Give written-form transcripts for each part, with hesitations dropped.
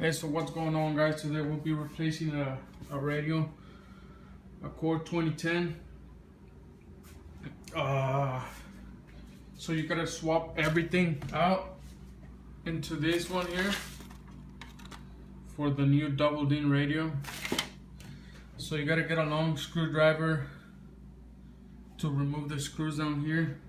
Hey, so what's going on, guys? Today we'll be replacing a radio, a Core 2010. So you gotta swap everything out into this one here for the new double DIN radio. So you gotta get a long screwdriver to remove the screws down here.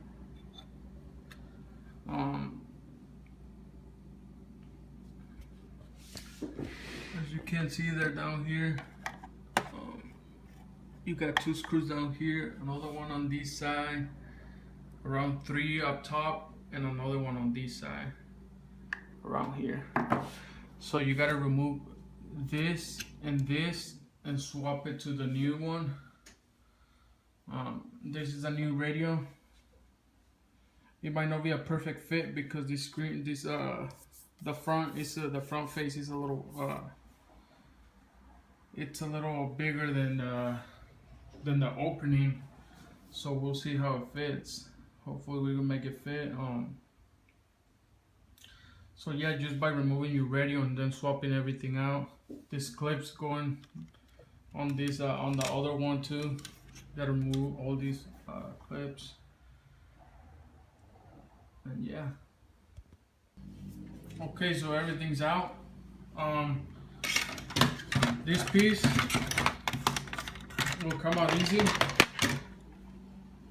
As you can see, they're down here. You got two screws down here, another one on this side, around 3 up top, and another one on this side, around here. So you gotta remove this and swap it to the new one. This is a new radio. It might not be a perfect fit because this screen, the front face is a little, it's a little bigger than the opening. So we'll see how it fits. Hopefully we can make it fit. So yeah, just by removing your radio and then swapping everything out. This clip's going on this on the other one too. Gotta remove all these clips. And yeah. Okay, so everything's out. This piece will come out easy.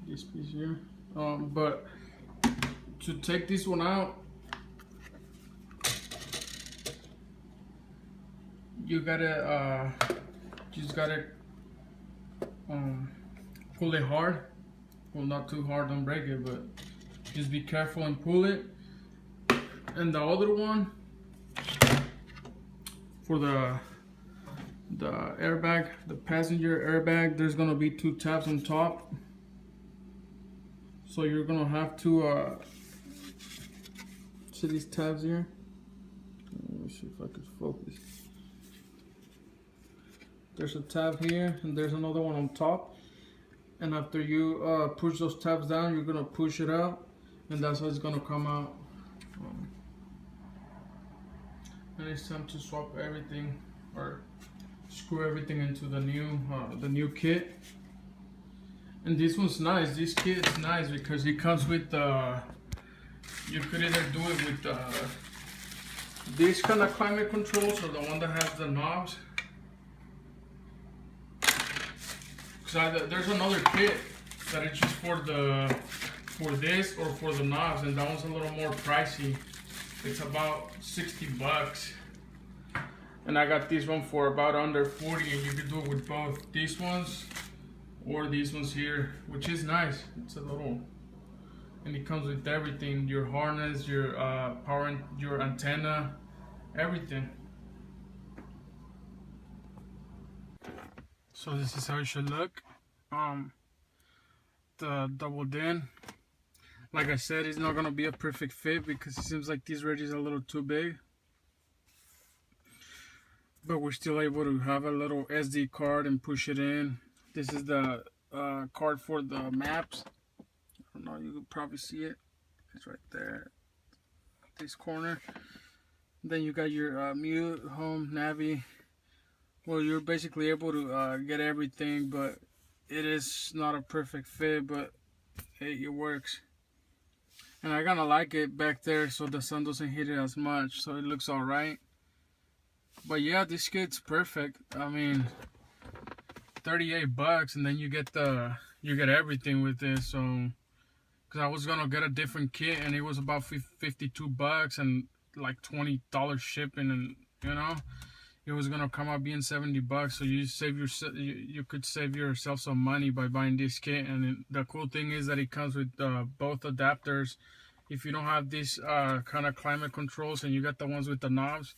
This piece here. But to take this one out, you gotta just gotta pull it hard. Well, not too hard, don't break it, but just be careful and pull it. And the other one, for the airbag, the passenger airbag, there's gonna be 2 tabs on top. So you're gonna have to see these tabs here. Let me see if I can focus. There's a tab here, and there's another one on top. And after you push those tabs down, you're gonna push it out, and that's how it's gonna come out. And it's time to swap everything, or screw everything into the new kit. And this one's nice. This kit is nice because it comes with you could either do it with this kind of climate control, so the one that has the knobs. Because there's another kit that is just for this or for the knobs, and that one's a little more pricey. It's about 60 bucks. And I got this one for about under 40, and you can do it with both these ones or these ones here, which is nice. It's a little, and it comes with everything: your harness, your power, your antenna, everything. So this is how it should look. The double DIN. Like I said, it's not gonna be a perfect fit because it seems like this radio is a little too big. But we're still able to have a little SD card and push it in. This is the card for the maps. I don't know, you can probably see it. It's right there, this corner. Then you got your mute, home, navi. Well, you're basically able to get everything, but it is not a perfect fit, but it works. And I kinda like it back there so the sun doesn't hit it as much, so it looks alright. But yeah, this kit's perfect. I mean, 38 bucks, and then you get everything with this. So, because I was gonna get a different kit, and it was about 52 bucks and like $20 shipping, and you know, it was gonna come out being 70 bucks. So you could save yourself some money by buying this kit. And the cool thing is that it comes with both adapters. If you don't have these kind of climate controls and you got the ones with the knobs,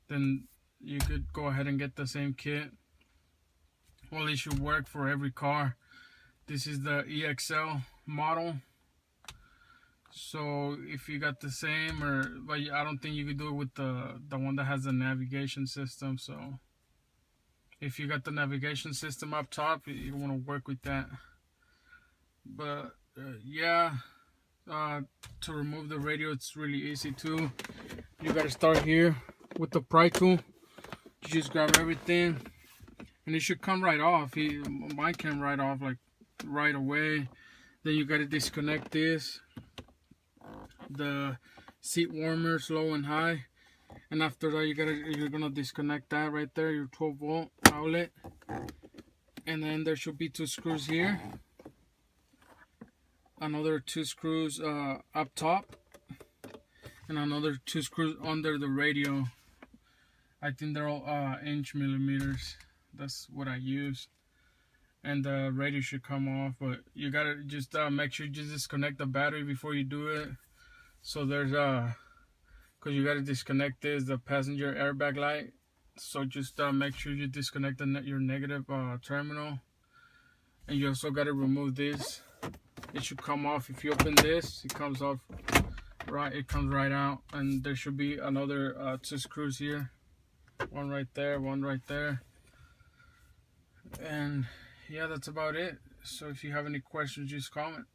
then you could go ahead and get the same kit. Well, it should work for every car. This is the EXL model. So if you got the same, but I don't think you could do it with the one that has the navigation system. So if you got the navigation system up top, you want to work with that. But yeah, to remove the radio, it's really easy too. You got to start here with the pry tool. You just grab everything, and it should come right off. Mine came right off like right away. Then you gotta disconnect this, the seat warmers, low and high, and after that you're gonna disconnect that right there, your 12-volt outlet, and then there should be 2 screws here, another 2 screws up top, and another 2 screws under the radio. I think they're all inch millimeters. That's what I use. And the radio should come off, but you gotta just make sure you just disconnect the battery before you do it. So there's because you gotta disconnect the passenger airbag light. So just make sure you disconnect your negative terminal, and you also gotta remove this. It should come off. If you open this, it comes off right. It comes right out, and there should be another 2 screws here. One right there, one right there, and yeah, that's about it. So if you have any questions, just comment.